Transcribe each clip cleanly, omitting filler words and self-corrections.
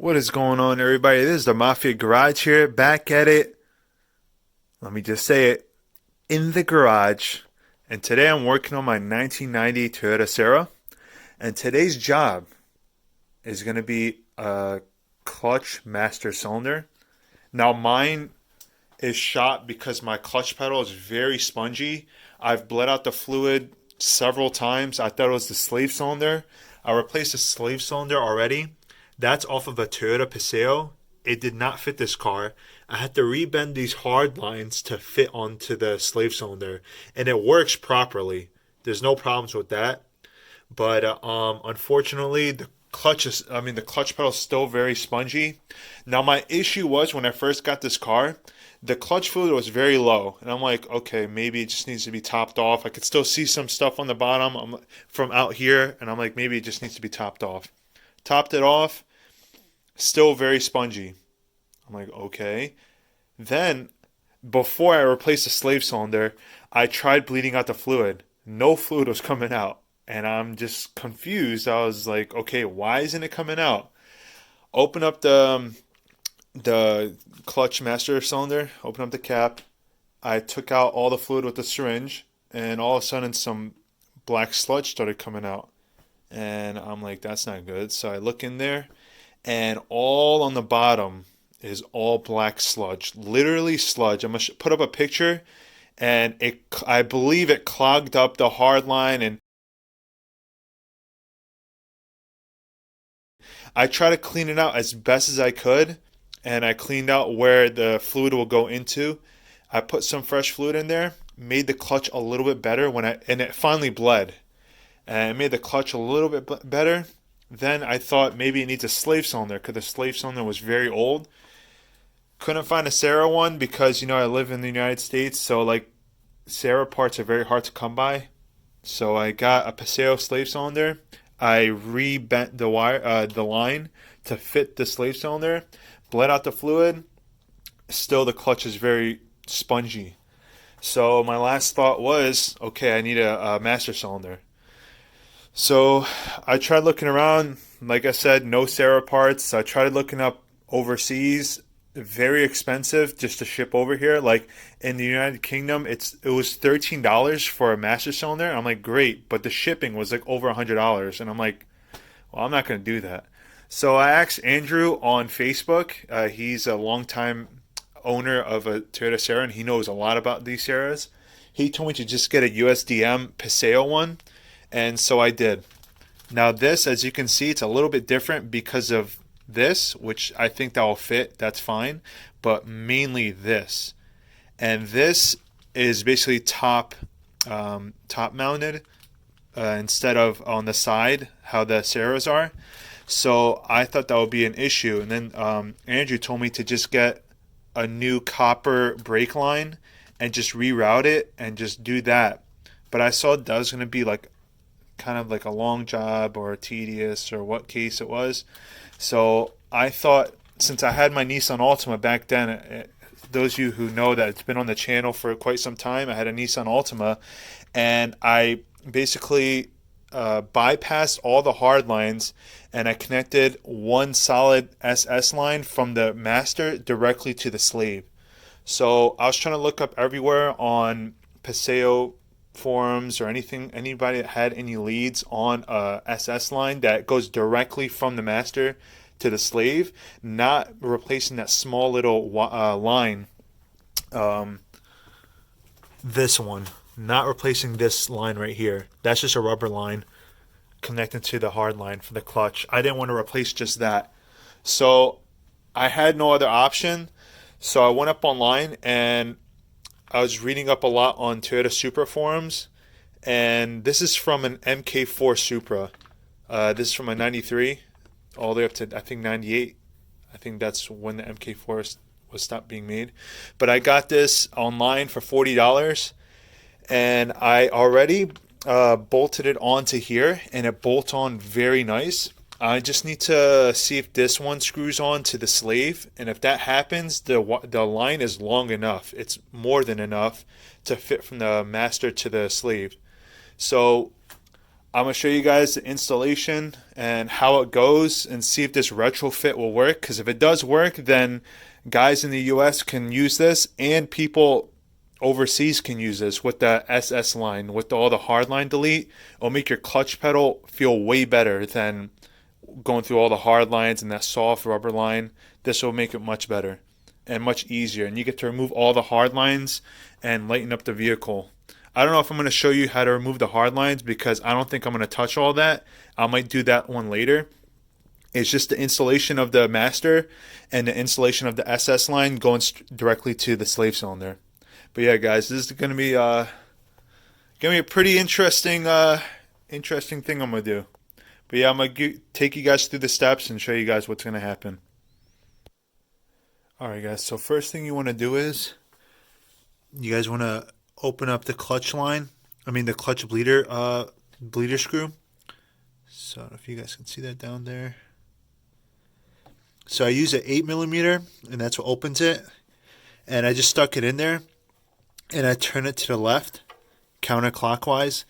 What is going on, everybody? This is the Maafia Garage here, back at it. Let me just say it, in the garage. And today I'm working on my 1990 Toyota Sera. And today's job is going to be a clutch master cylinder. Now mine is shot because my clutch pedal is very spongy. I've bled out the fluid several times. I thought it was the slave cylinder. I replaced the slave cylinder already. That's off of a Toyota Paseo. It did not fit this car. I had to rebend these hard lines to fit onto the slave cylinder, and it works properly. There's no problems with that. But unfortunately, the clutch pedal is still very spongy. Now my issue was when I first got this car, the clutch fluid was very low, and I'm like, okay, maybe it just needs to be topped off. I could still see some stuff on the bottom from out here, and I'm like, maybe it just needs to be topped off. Topped it off, still very spongy. I'm like, okay. Then, before I replaced the slave cylinder, I tried bleeding out the fluid. No fluid was coming out. And I'm just confused. I was like, okay, why isn't it coming out? Open up the clutch master cylinder, open up the cap. I took out all the fluid with the syringe, and all of a sudden some black sludge started coming out. And I'm like, that's not good. So I look in there, and all on the bottom is all black sludge, literally sludge. I'm gonna put up a picture, and I believe it clogged up the hard line, and I tried to clean it out as best as I could, and I cleaned out where the fluid will go into. I put some fresh fluid in there, made the clutch a little bit better and it finally bled, and it made the clutch a little bit better. Then I thought maybe it needs a slave cylinder because the slave cylinder was very old. Couldn't find a Sera one because I live in the United States, so like Sera parts are very hard to come by. So I got a Paseo slave cylinder. I rebent the line to fit the slave cylinder, bled out the fluid. Still, the clutch is very spongy. So my last thought was, okay, I need a master cylinder. So I tried looking around. Like I said, no Sera parts. I tried looking up overseas. Very expensive just to ship over here. Like in the United Kingdom, it was $13 for a master cylinder. I'm like, great, but the shipping was like over $100, and I'm like, well, I'm not gonna do that. So I asked Andrew on Facebook. He's a longtime owner of a Toyota Sera, and he knows a lot about these Seras. He told me to just get a USDM Paseo one, and so I did. Now this, as you can see, it's a little bit different because of this, which I think that will fit. That's fine, but mainly this, and this is basically top mounted instead of on the side how the Seras are. So I thought that would be an issue, and then Andrew told me to just get a new copper brake line and just reroute it and just do that. But I saw that was going to be like kind of like a long job or tedious or what case it was. So I thought, since I had my Nissan Altima back then, those of you who know that it's been on the channel for quite some time, I had a Nissan Altima, and I basically bypassed all the hard lines, and I connected one solid SS line from the master directly to the slave. So I was trying to look up everywhere on Paseo forums or anybody that had any leads on a SS line that goes directly from the master to the slave, not replacing that small little line. This one, not replacing this line right here. That's just a rubber line connecting to the hard line for the clutch. I didn't want to replace just that. So I had no other option. So I went up online and I was reading up a lot on Toyota Supra forums, and this is from an MK4 Supra. This is from a 93 all the way up to, I think, 98. I think that's when the MK4 was stopped being made. But I got this online for $40, and I already bolted it onto here, and it bolts on very nice. I just need to see if this one screws on to the slave, and if that happens, the line is long enough. It's more than enough to fit from the master to the slave. So I'm going to show you guys the installation and how it goes and see if this retrofit will work. Because if it does work, then guys in the US can use this and people overseas can use this with the SS line. With all the hard line delete, it'll make your clutch pedal feel way better than going through all the hard lines and that soft rubber line. This will make it much better and much easier. And you get to remove all the hard lines and lighten up the vehicle. I don't know if I'm going to show you how to remove the hard lines because I don't think I'm going to touch all that. I might do that one later. It's just the installation of the master and the installation of the SS line going directly to the slave cylinder. But yeah, guys, this is going to be a pretty interesting thing I'm going to do. But yeah, I'm going to take you guys through the steps and show you guys what's going to happen. Alright guys, so first thing you want to do is you guys want to open up the clutch line. The clutch bleeder screw. So I don't know if you guys can see that down there. So I use an 8mm, and that's what opens it. And I just stuck it in there, and I turn it to the left, counterclockwise.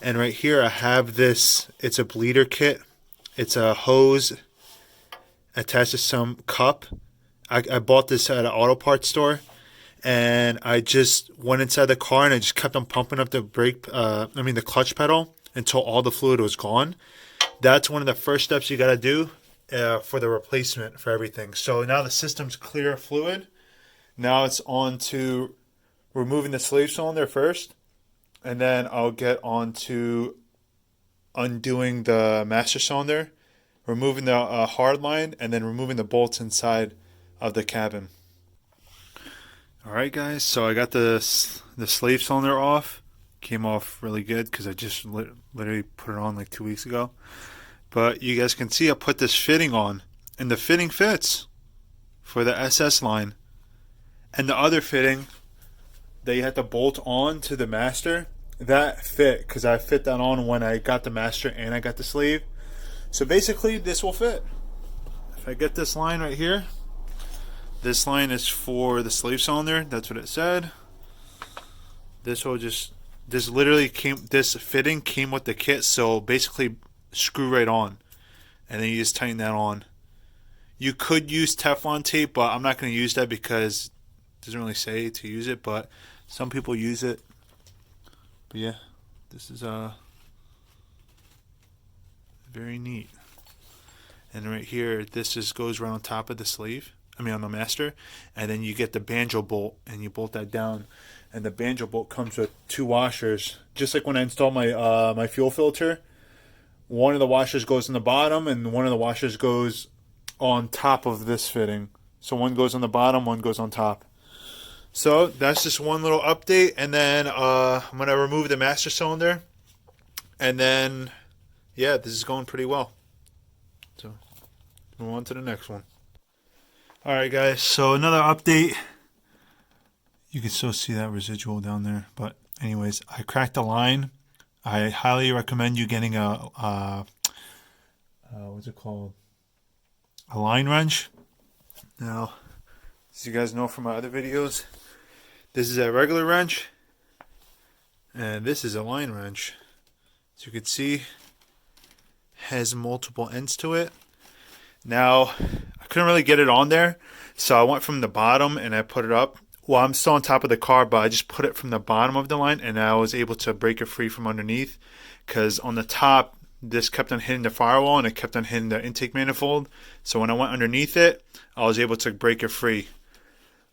And right here I have this. It's a bleeder kit. It's a hose attached to some cup. I bought this at an auto parts store. And I just went inside the car and I just kept on pumping up the the clutch pedal until all the fluid was gone. That's one of the first steps you got to do for the replacement for everything. So now the system's clear of fluid. Now it's on to removing the slave cylinder first. And then I'll get on to undoing the master cylinder, removing the hard line, and then removing the bolts inside of the cabin. Alright guys, so I got the slave cylinder off. Came off really good because I just literally put it on like 2 weeks ago. But you guys can see I put this fitting on, and the fitting fits for the SS line. And the other fitting that you had to bolt on to the master, that fit because I fit that on when I got the master and I got the sleeve. So basically this will fit. If I get this line right here, this line is for the slave cylinder. That's what it said. This fitting came with the kit, so basically screw right on, and then you just tighten that on. You could use Teflon tape, but I'm not going to use that because it doesn't really say to use it, but some people use it. But yeah, this is very neat. And right here, this just goes around top of the sleeve. On the master, and then you get the banjo bolt and you bolt that down, and the banjo bolt comes with 2 washers, just like when I installed my my fuel filter. One of the washers goes in the bottom and one of the washers goes on top of this fitting. So one goes on the bottom, one goes on top. So that's just one little update, and then I'm gonna remove the master cylinder, and then yeah, this is going pretty well. So move on to the next one. Alright guys, so another update. You can still see that residual down there, but anyways, I cracked the line. I highly recommend you getting a what's it called? A line wrench. Now, as you guys know from my other videos, this is a regular wrench, and this is a line wrench. As you can see, has multiple ends to it. Now, I couldn't really get it on there, so I went from the bottom and I put it up. Well, I'm still on top of the car, but I just put it from the bottom of the line, and I was able to break it free from underneath, because on the top, this kept on hitting the firewall and it kept on hitting the intake manifold. So when I went underneath it, I was able to break it free.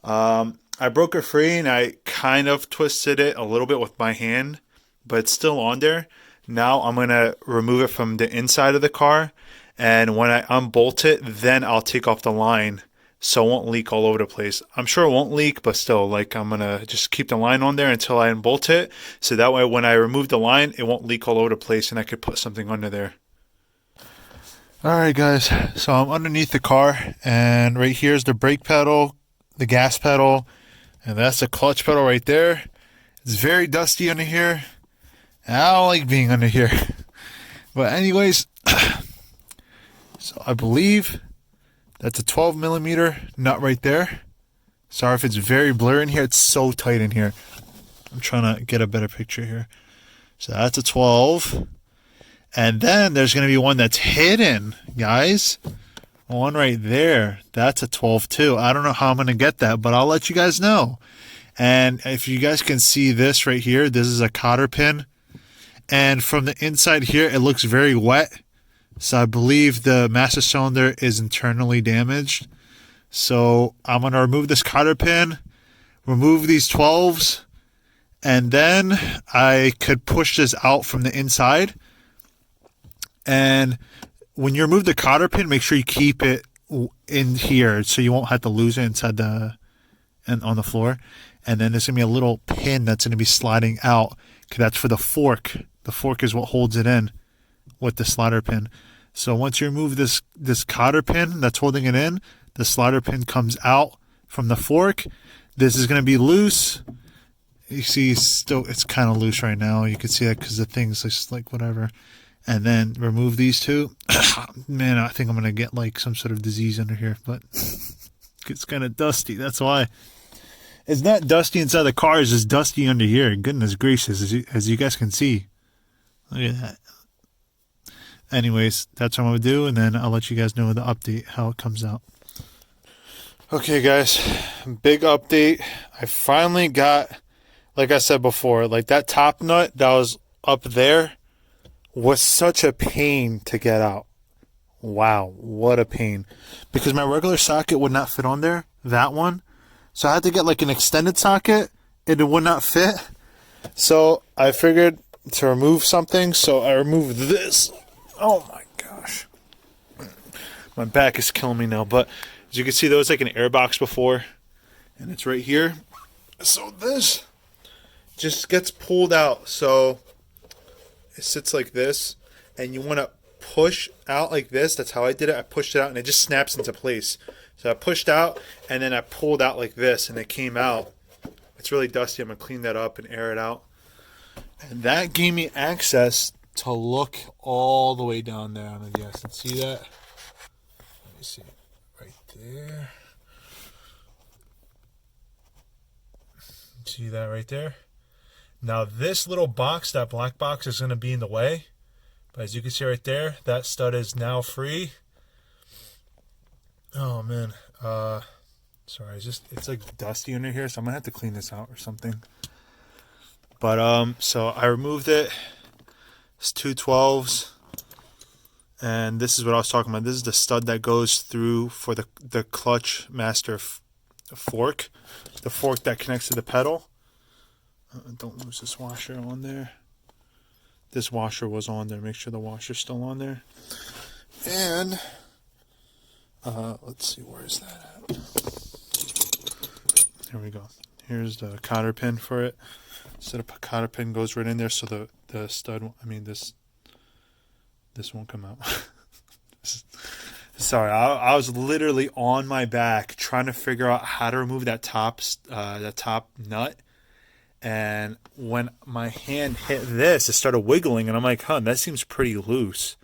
I broke it free and I kind of twisted it a little bit with my hand, but it's still on there. Now I'm going to remove it from the inside of the car, and when I unbolt it, then I'll take off the line so it won't leak all over the place. I'm sure it won't leak, but still, I'm going to just keep the line on there until I unbolt it, so that way when I remove the line, it won't leak all over the place and I could put something under there. Alright guys, so I'm underneath the car, and right here is the brake pedal, the gas pedal, and that's the clutch pedal right there. It's very dusty under here. I don't like being under here. But anyways, so I believe that's a 12mm nut right there. Sorry if it's very blurry in here. It's so tight in here. I'm trying to get a better picture here. So that's a 12. And then there's going to be one that's hidden, guys. One right there. That's a 12 too. I don't know how I'm going to get that, but I'll let you guys know. And if you guys can see this right here, this is a cotter pin. And from the inside here, it looks very wet. So I believe the master cylinder is internally damaged. So I'm going to remove this cotter pin, remove these 12s, and then I could push this out from the inside. And when you remove the cotter pin, make sure you keep it in here so you won't have to lose it inside and on the floor. And then there's going to be a little pin that's going to be sliding out, because that's for the fork. The fork is what holds it in with the slider pin. So once you remove this cotter pin that's holding it in, the slider pin comes out from the fork. This is going to be loose. You see, it's kind of loose right now. You can see that because the thing's just like whatever. And then remove these two. Man, I think I'm going to get like some sort of disease under here, but it's kind of dusty. That's why. It's not dusty inside the car. It's just dusty under here. Goodness gracious, as you guys can see. Look at that. Anyways, that's what I'm going to do, and then I'll let you guys know the update, how it comes out. Okay, guys, big update. I finally got, like I said before, like that top nut that was up there was such a pain to get out. Wow, what a pain. Because my regular socket would not fit on there, that one. So I had to get like an extended socket, and it would not fit. So I figured to remove something, so I removed this. Oh my gosh. My back is killing me now, but as you can see, there was like an air box before, and it's right here. So this just gets pulled out. So it sits like this, and you want to push out like this. That's how I did it. I pushed it out, and it just snaps into place. So I pushed out, and then I pulled out like this, and it came out. It's really dusty. I'm going to clean that up and air it out. And that gave me access to look all the way down there. I don't know if you guys can see that. Let me see. Right there. See that right there? Now this little box, that black box, is going to be in the way. But as you can see right there, that stud is now free. Oh man, sorry, it's like dusty under here, so I'm gonna have to clean this out or something. But so I removed it. It's two 12s, and this is what I was talking about. This is the stud that goes through for the clutch master fork, the fork that connects to the pedal. Don't lose this washer on there. This washer was on there. Make sure the washer's still on there. And let's see, where is that at? Here we go. Here's the cotter pin for it. So the cotter pin goes right in there, so the stud, this won't come out. Sorry, I was literally on my back trying to figure out how to remove that top nut. And when my hand hit this, it started wiggling, and I'm like, that seems pretty loose.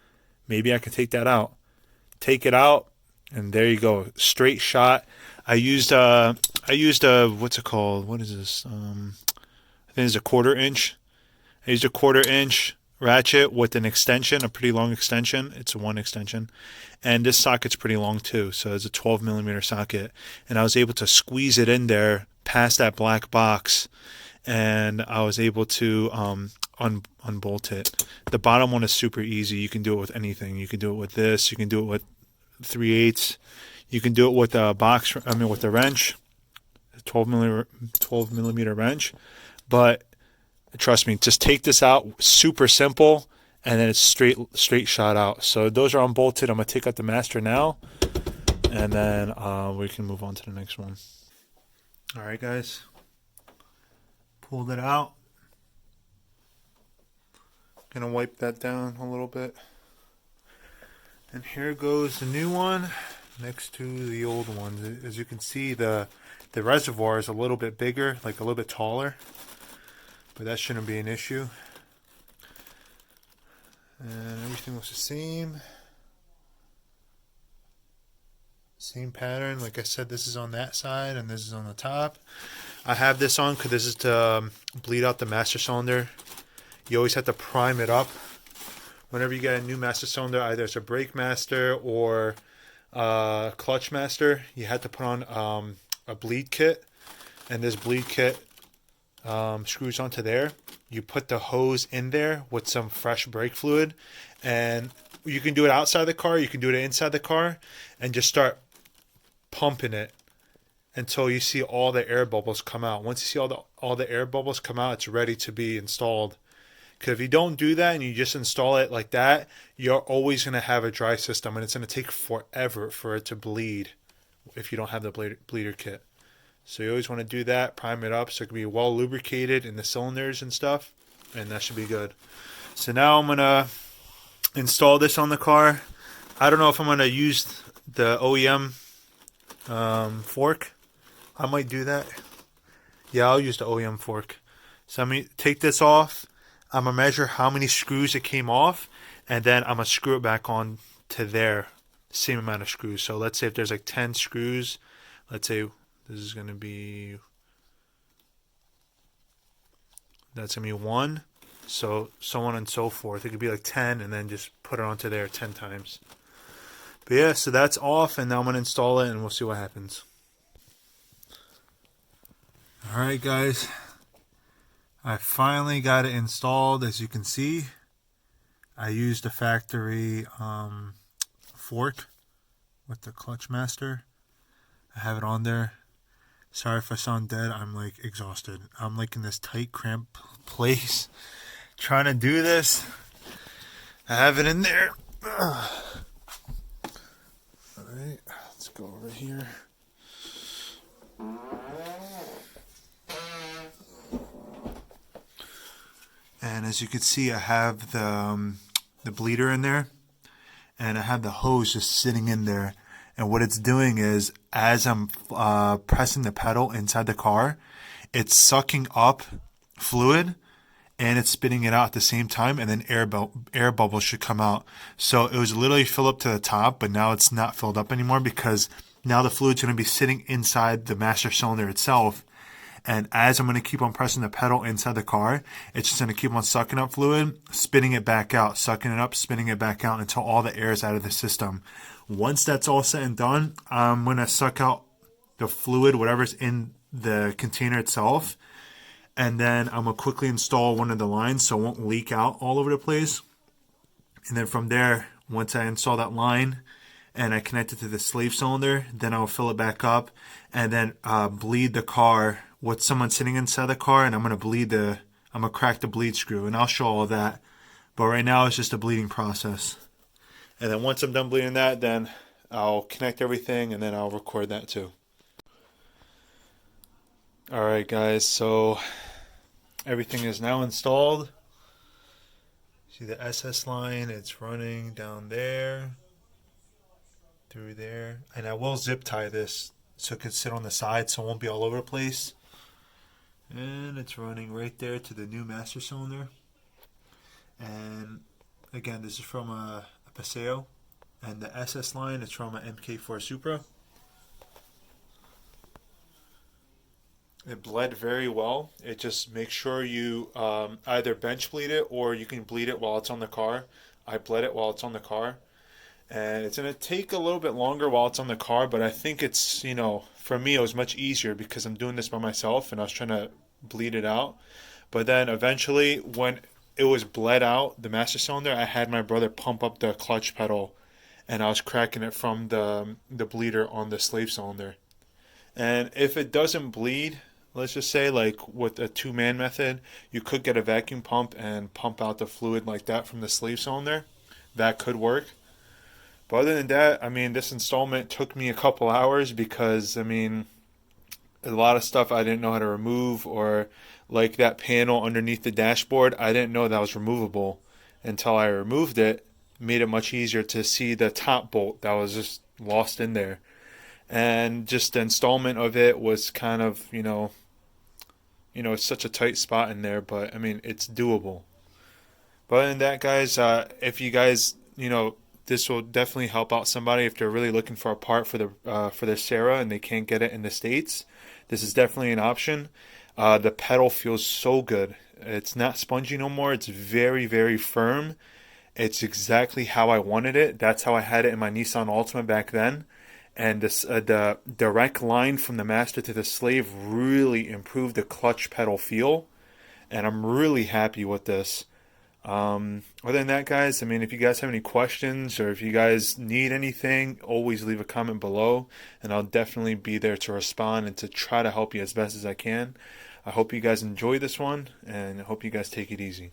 Maybe I could take that out. Take it out, and there you go. Straight shot. I used what's it called? What is this? I think it's a 1/4 inch. I used a 1/4 inch ratchet with an extension, a pretty long extension. It's a 1 extension. And this socket's pretty long too, so it's a 12 millimeter socket. And I was able to squeeze it in there past that black box, and I was able to unbolt it. The bottom one is super easy. You can do it with anything. You can do it with this. You can do it with 3/8. You can do it with a with a wrench, a 12 millimeter wrench. But trust me, just take this out. Super simple, and then it's straight shot out. So those are unbolted. I'm gonna take out the master now, and then we can move on to the next one. All right, guys. Pulled it out. Gonna wipe that down a little bit. And here goes the new one next to the old one. As you can see, the reservoir is a little bit bigger, like a little bit taller. But that shouldn't be an issue. And everything looks the same. Same pattern. Like I said, this is on that side and this is on the top. I have this on because this is to bleed out the master cylinder. You always have to prime it up whenever you get a new master cylinder, either it's a brake master or clutch master, you have to put on a bleed kit, and this bleed kit screws onto there. You put the hose in there with some fresh brake fluid, and you can do it outside the car, you can do it inside the car, and just start pumping it until you see all the air bubbles come out. Once you see all the air bubbles come out, it's ready to be installed. Because if you don't do that and you just install it like that, you're always going to have a dry system, and it's going to take forever for it to bleed if you don't have the bleeder kit. So you always want to do that, prime it up so it can be well lubricated in the cylinders and stuff, and that should be good. So now I'm going to install this on the car. I don't know if I'm going to use the OEM fork. I might do that. Yeah, I'll use the OEM fork. So I'm going to take this off. I'm going to measure how many screws it came off, and then I'm going to screw it back on to there. Same amount of screws. So let's say if there's like 10 screws, let's say this is going to be, that's going to be 1. So on and so forth. It could be like 10, and then just put it onto there 10 times. But yeah, so that's off, and now I'm going to install it, and we'll see what happens. Alright guys, I finally got it installed. As you can see, I used a factory fork with the clutch master. I have it on there. Sorry if I sound dead. I'm like exhausted. I'm like in this tight, cramped place trying to do this. I have it in there. Alright, let's go over here. And as you can see, I have the bleeder in there, and I have the hose just sitting in there. And what it's doing is, as I'm pressing the pedal inside the car, it's sucking up fluid and it's spitting it out at the same time, and then air bubbles should come out. So it was literally filled up to the top, but now it's not filled up anymore because now the fluid's going to be sitting inside the master cylinder itself. And as I'm going to keep on pressing the pedal inside the car, it's just going to keep on sucking up fluid, spitting it back out, sucking it up, spitting it back out until all the air is out of the system. Once that's all said and done, I'm going to suck out the fluid, whatever's in the container itself. And then I'm going to quickly install one of the lines so it won't leak out all over the place. And then from there, once I install that line and I connect it to the slave cylinder, then I'll fill it back up and then bleed the car with someone sitting inside the car, and I'm going to crack the bleed screw, and I'll show all of that. But right now it's just a bleeding process. And then once I'm done bleeding that, then I'll connect everything, and then I'll record that too. Alright guys, so everything is now installed. See the SS line, it's running down there, through there. And I will zip tie this so it can sit on the side so it won't be all over the place. And it's running right there to the new master cylinder. And again, this is from a Paseo. And the SS line is from an MK4 Supra. It bled very well. It just makes sure you either bench bleed it or you can bleed it while it's on the car. I bled it while it's on the car. And it's going to take a little bit longer while it's on the car, but I think it's, for me it was much easier because I'm doing this by myself and I was trying to bleed it out. But then eventually when it was bled out, the master cylinder, I had my brother pump up the clutch pedal and I was cracking it from the bleeder on the slave cylinder. And if it doesn't bleed, let's just say like with a 2-man method, you could get a vacuum pump and pump out the fluid like that from the slave cylinder. That could work. But other than that, this installment took me a couple hours because, a lot of stuff I didn't know how to remove, or like that panel underneath the dashboard, I didn't know that was removable until I removed it. Made it much easier to see the top bolt that was just lost in there. And just the installment of it was kind of, it's such a tight spot in there, but it's doable. But other than that, guys, if you guys, this will definitely help out somebody if they're really looking for a part for their Sera and they can't get it in the States. This is definitely an option. The pedal feels so good. It's not spongy no more. It's very, very firm. It's exactly how I wanted it. That's how I had it in my Nissan Altima back then. And this, the direct line from the master to the slave really improved the clutch pedal feel. And I'm really happy with this. Other than that, guys, I mean, if you guys have any questions or if you guys need anything, always leave a comment below, and I'll definitely be there to respond and to try to help you as best as I can. I hope you guys enjoy this one, and I hope you guys take it easy.